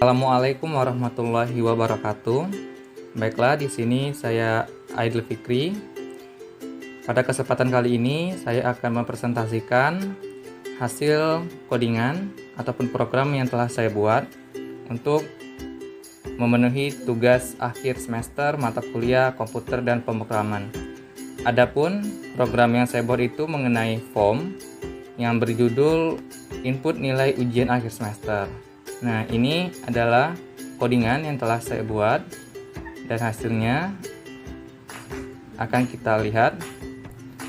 Assalamualaikum warahmatullahi wabarakatuh. Baiklah, di sini saya Aidil Fikri. Pada kesempatan kali ini saya akan mempresentasikan hasil codingan ataupun program yang telah saya buat untuk memenuhi tugas akhir semester mata kuliah komputer dan pemrograman. Adapun program yang saya buat itu mengenai form yang berjudul input nilai ujian akhir semester. Nah, ini adalah codingan yang telah saya buat dan hasilnya akan kita lihat.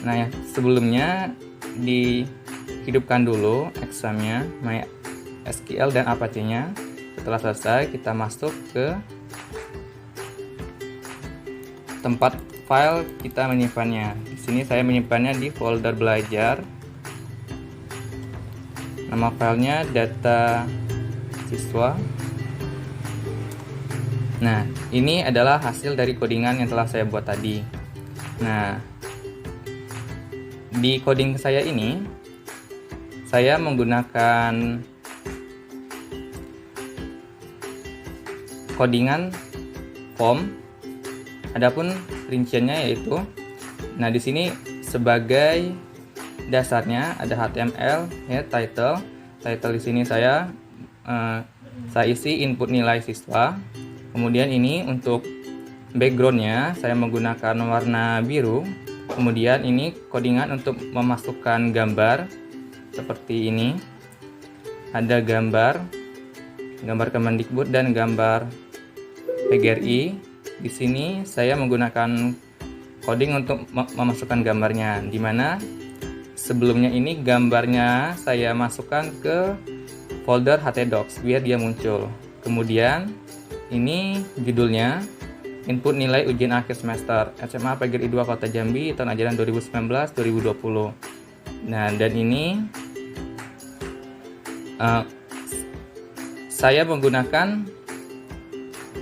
Nah, sebelumnya dihidupkan dulu examnya, MySQL dan Apache-nya. Setelah selesai, kita masuk ke tempat file kita menyimpannya. Di sini saya menyimpannya di folder belajar. Nama filenya data siswa. Nah, ini adalah hasil dari codingan yang telah saya buat tadi. Nah, di coding saya ini, saya menggunakan codingan form. Adapun rinciannya yaitu, nah di sini sebagai dasarnya ada HTML, ya, title di sini saya isi input nilai siswa. Kemudian ini untuk backgroundnya saya menggunakan warna biru. Kemudian ini codingan untuk memasukkan gambar seperti ini. Ada gambar Kemendikbud dan gambar PGRI. Di sini saya menggunakan coding untuk memasukkan gambarnya, di mana sebelumnya ini gambarnya saya masukkan ke folder htdocs biar dia muncul. Kemudian ini judulnya input nilai ujian akhir semester SMA PGRI 2 Kota Jambi tahun ajaran 2019-2020. Nah, dan ini saya menggunakan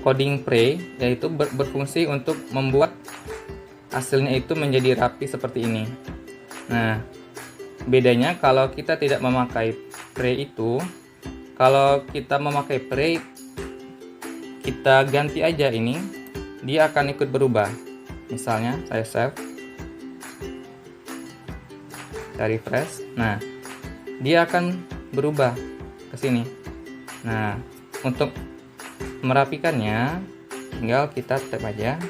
coding pre, yaitu berfungsi untuk membuat hasilnya itu menjadi rapi seperti ini. Nah, bedanya kalau kita tidak memakai pre itu, kalau kita memakai pre, kita ganti aja ini, dia akan ikut berubah. Misalnya saya save, saya refresh. Nah, dia akan berubah ke sini. Nah, untuk merapikannya tinggal kita tap aja.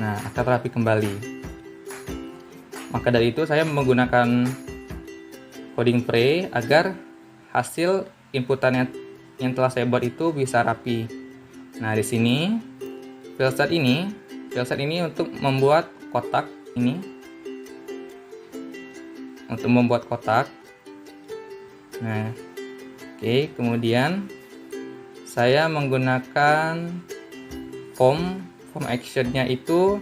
Nah, akan rapi kembali. Maka dari itu saya menggunakan coding pre agar hasil inputannya yang telah saya buat itu bisa rapi. Nah, di sini filset ini untuk membuat kotak ini. Untuk membuat kotak. Nah, oke, kemudian saya menggunakan form action-nya itu.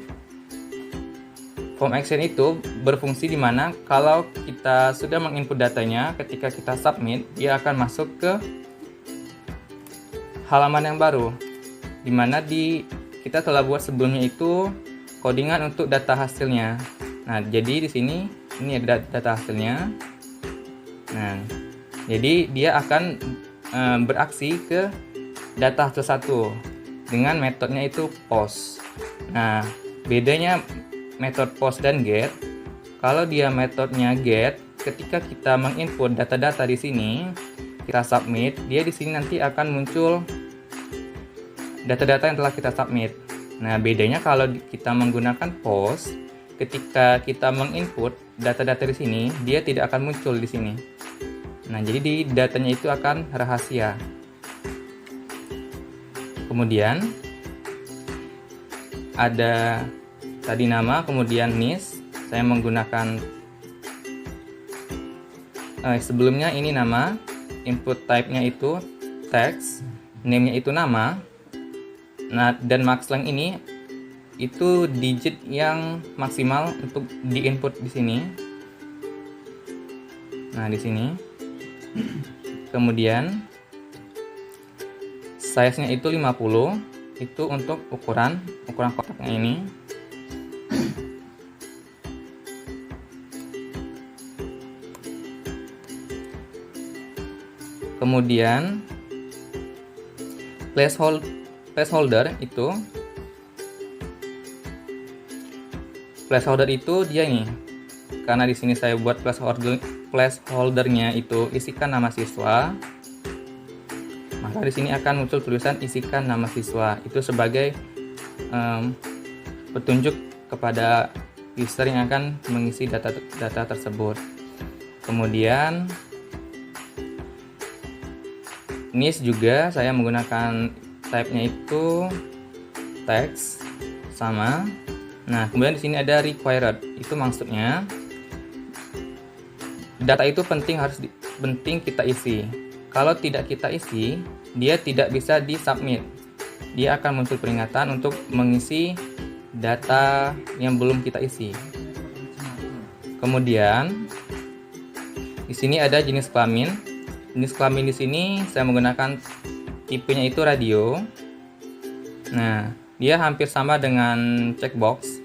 Form action itu berfungsi di mana kalau kita sudah menginput datanya, ketika kita submit, dia akan masuk ke halaman yang baru, di mana kita telah buat sebelumnya itu codingan untuk data hasilnya. Nah, jadi di sini ini ada data hasilnya. Nah, jadi dia akan beraksi ke data hasil satu dengan metodenya itu post. Nah, bedanya metode post dan get, kalau dia metodenya get, ketika kita menginput data-data di sini, kita submit, dia di sini nanti akan muncul data-data yang telah kita submit. Nah, bedanya kalau kita menggunakan post, ketika kita menginput data-data di sini, dia tidak akan muncul di sini. Nah, jadi di datanya itu akan rahasia. Kemudian ada tadi nama, kemudian NIS. Saya menggunakan sebelumnya ini nama, input type-nya itu text, name-nya itu nama. Nah, dan max length ini itu digit yang maksimal untuk di-input di sini. Nah, di sini. Kemudian size-nya itu 50, itu untuk ukuran kotaknya ini. Kemudian placeholder itu dia ini, karena di sini saya buat placeholdernya itu isikan nama siswa, maka di sini akan muncul tulisan isikan nama siswa. Itu sebagai petunjuk kepada user yang akan mengisi data tersebut. Kemudian ini juga saya menggunakan type-nya itu text sama. Nah, kemudian di sini ada required. Itu maksudnya data itu penting kita isi. Kalau tidak kita isi, dia tidak bisa di-submit. Dia akan muncul peringatan untuk mengisi data yang belum kita isi. Kemudian di sini ada jenis kelamin. Jenis kelamin di sini saya menggunakan tipenya itu radio. Nah, dia hampir sama dengan checkbox.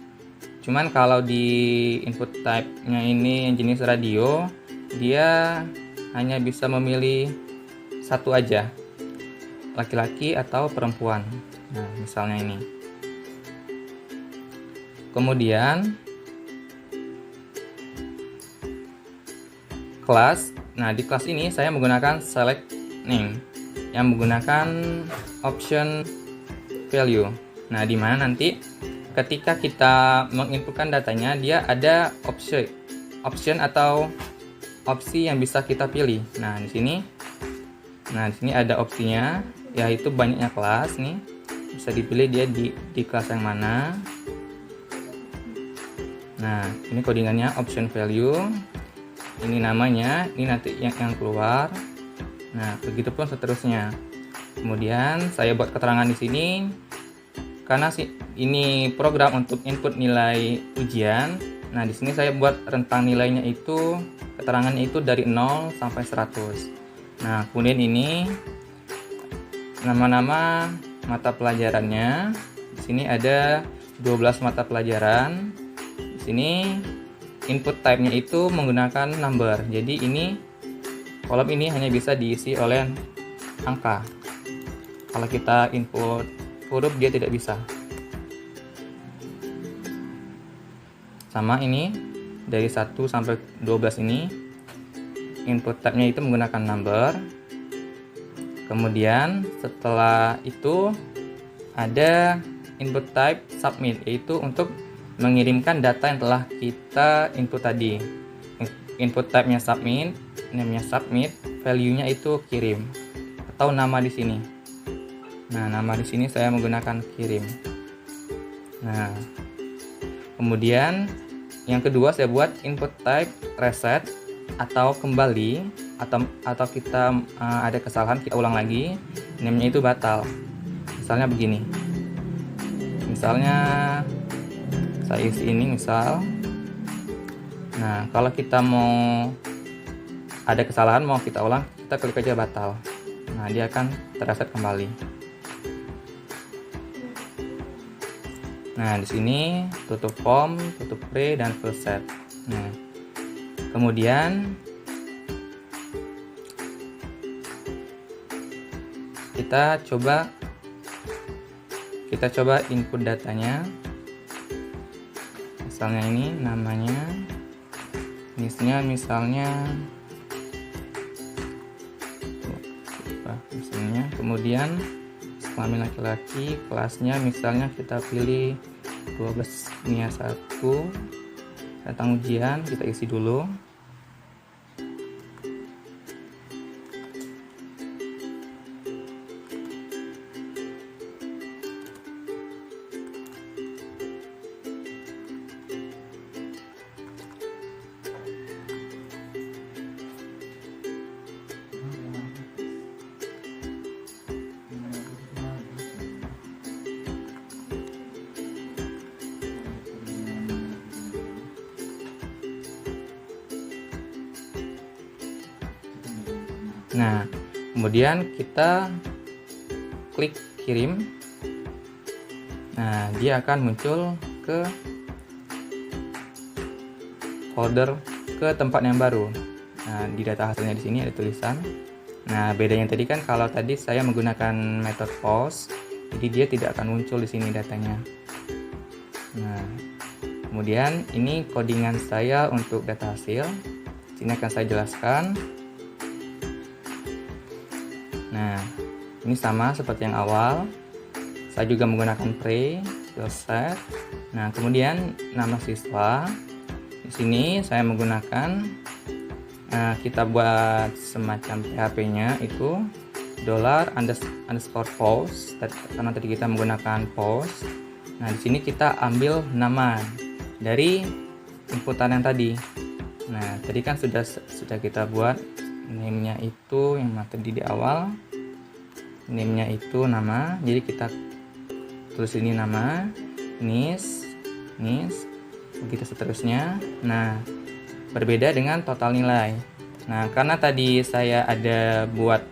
Cuman kalau di input type-nya ini yang jenis radio, dia hanya bisa memilih satu aja, laki-laki atau perempuan. Nah, misalnya ini. Kemudian kelas. Nah, di kelas ini saya menggunakan select name yang menggunakan option value. Nah, di mana nanti ketika kita menginputkan datanya, dia ada option atau opsi yang bisa kita pilih. Nah, di sini ada opsinya, yaitu banyaknya kelas nih. Bisa dipilih dia di kelas yang mana. Nah, ini codingannya option value. Ini namanya, ini nanti yang keluar. Nah, begitupun seterusnya. Kemudian saya buat keterangan di sini karena ini program untuk input nilai ujian. Nah, di sini saya buat rentang nilainya itu, keterangannya itu dari 0 sampai 100. Nah, kemudian ini nama-nama mata pelajarannya. Di sini ada 12 mata pelajaran. Di sini input type-nya itu menggunakan number. Jadi ini kolom ini hanya bisa diisi oleh angka. Kalau kita input huruf dia tidak bisa. Sama ini dari 1 sampai 12 ini input type-nya itu menggunakan number. Kemudian setelah itu ada input type submit, yaitu untuk mengirimkan data yang telah kita input tadi. Input type-nya submit, name-nya submit, value-nya itu kirim atau nama di sini. Nah, nama di sini saya menggunakan kirim. Nah, kemudian yang kedua saya buat input type reset atau kembali, atau kita ada kesalahan kita ulang lagi, name-nya itu batal. Misalnya begini. Misalnya saya isi ini misal. Nah, kalau kita mau ada kesalahan mau kita ulang, kita klik aja batal. Nah, dia akan terreset kembali. Nah, di sini tutup form, tutup pre, dan full set. Nah, kemudian kita coba input datanya. Misalnya ini namanya, jenisnya misalnya, kemudian kelamin laki-laki, kelasnya misalnya kita pilih 12 NIA 1, tentang ujian kita isi dulu. Nah, kemudian kita klik kirim. Nah, dia akan muncul ke folder, ke tempat yang baru. Nah, di data hasilnya di sini ada tulisan Nah, bedanya tadi kan kalau tadi saya menggunakan metode pause, jadi dia tidak akan muncul di sini datanya. Nah, kemudian ini codingan saya untuk data hasil. Sini akan saya jelaskan. Nah, ini sama seperti yang awal. Saya juga menggunakan pre, field set. Nah, kemudian nama siswa. Di sini saya menggunakan kita buat semacam PHP-nya itu $_post karena tadi kita menggunakan post. Nah, di sini kita ambil nama dari inputan yang tadi. Nah, tadi kan sudah kita buat name-nya itu yang tadi di awal. Name-nya itu nama. Jadi kita tulis ini nama, nis, begitu seterusnya. Nah, berbeda dengan total nilai. Nah, karena tadi saya ada buat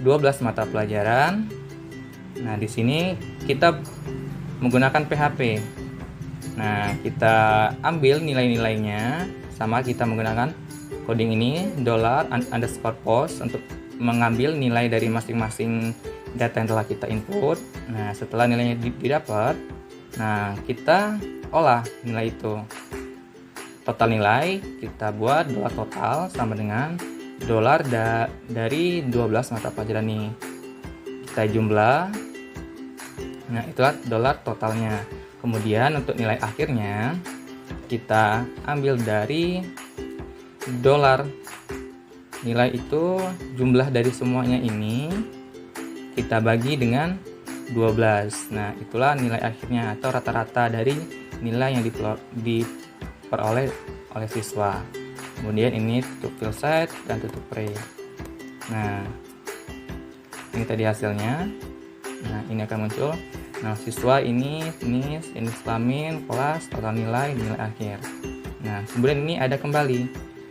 12 mata pelajaran. Nah, di sini kita menggunakan PHP. Nah, kita ambil nilai-nilainya, sama kita menggunakan coding ini $_post untuk mengambil nilai dari masing-masing data yang telah kita input. Nah, setelah nilainya didapat, nah kita olah nilai itu. Total nilai kita buat $total sama dengan dari 12 mata pelajaran ini. Kita jumlah. Nah, itulah totalnya. Kemudian untuk nilai akhirnya kita ambil dari $. Nilai itu jumlah dari semuanya ini kita bagi dengan 12. Nah, itulah nilai akhirnya atau rata-rata dari nilai yang diperoleh oleh siswa. Kemudian ini tutup field set dan tutup pre. Nah, ini tadi hasilnya. Nah, ini akan muncul. Nah, siswa ini Islamin, kelas, total nilai akhir. Nah, kemudian ini ada kembali.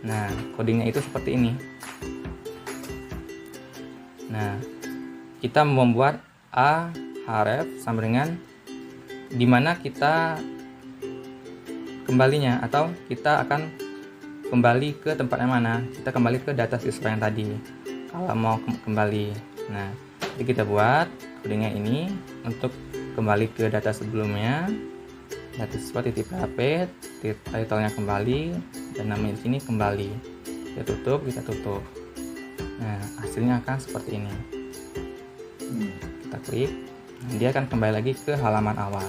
Nah, codingnya itu seperti ini. Nah, kita membuat a href sama dengan dimana kita kembalinya, atau kita akan kembali ke tempat yang mana. Kita kembali ke data siswa yang tadi kalau mau kembali. Nah, jadi kita buat codingnya ini untuk kembali ke data sebelumnya. Data siswa .php, title-nya kembali, dan namanya di sini kembali. Kita tutup. Nah, hasilnya akan seperti ini. Kita klik, dia akan kembali lagi ke halaman awal.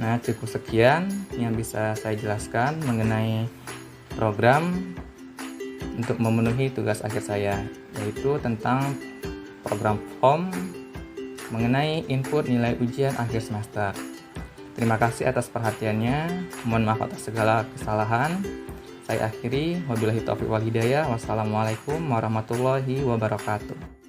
Nah, cukup sekian yang bisa saya jelaskan mengenai program untuk memenuhi tugas akhir saya, yaitu tentang program form mengenai input nilai ujian akhir semester. Terima kasih atas perhatiannya. Mohon maaf atas segala kesalahan. Saya akhiri. Wabillahi taufiq wal hidayah. Wassalamualaikum warahmatullahi wabarakatuh.